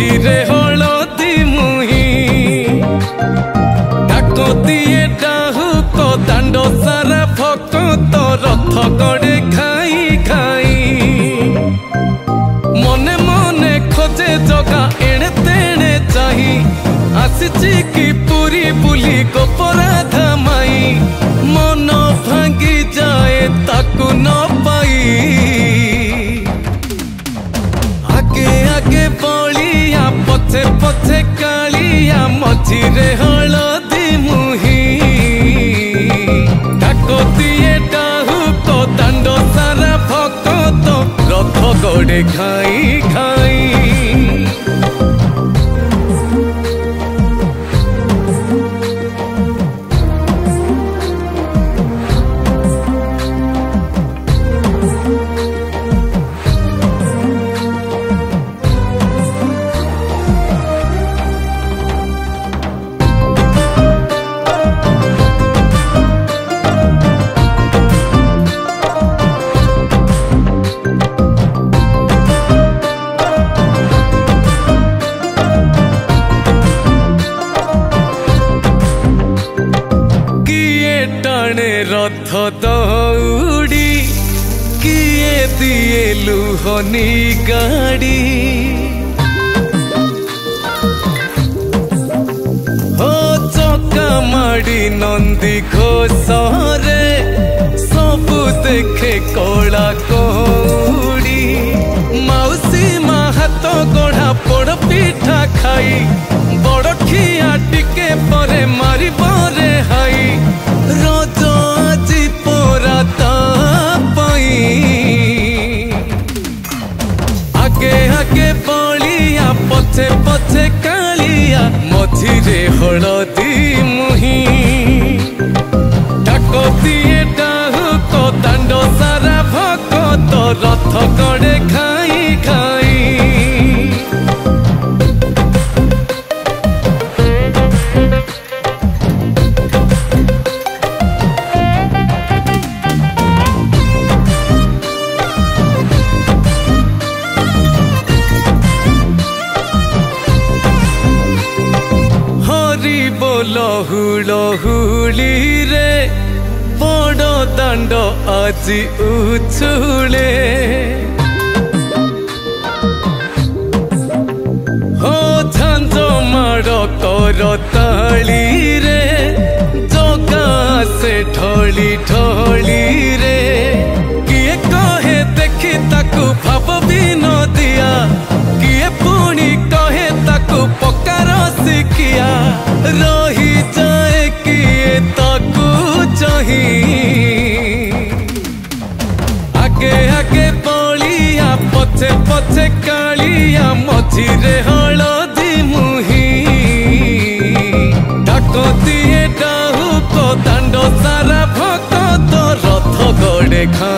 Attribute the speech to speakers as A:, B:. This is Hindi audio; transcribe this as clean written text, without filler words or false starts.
A: मझिरे हलदी मुही डाकतिए डाहुक दांड सारा भक्त रथ गड़े खाई खाई मने मने खोजे जगा एणे तेणे चाही आसिची कि पूरी बुली गोपराधा माई मन भांगी जाए ताकू न पाई आगे आगे बलिया पछे पछे कालिया मझिरे हलदी मुही डाकतिए डाहुक दांड सारा भक्त रथ गड़े खाई खाई रथ दौड़ी किए दिए लुहनी गाड़ी हो चका माड़ी नंदी घोषरे सबु देखे कला कौड़ी मौसी माँ हाथ गढ़ा पोड़ पिठा खाई बड़ खिया टिके परे मारी बरे हाई रज আজি पोरा तापाई आगे आगे बलिया पछे पछे कालिया मझिरे हलदी मुही डाकतिए डाहुक दांड सारा भक्त रथ गड़े खाई खाई लहुली रे बड़ दांड আজি उछुले हो झांझ माड़ कर ताली रे जगा से ढली ढली रे किए कहे देखी ताकू भाव भी न दिया किए पुणी कहे ताकू पकार शिखिया रही जाए किए ताकू चाही आगे आगे बलिया पछे पछे कालिया मझिरे हलदी मुही डाकतिए डाहुक दांड सारा भक्त रथ गड़े खा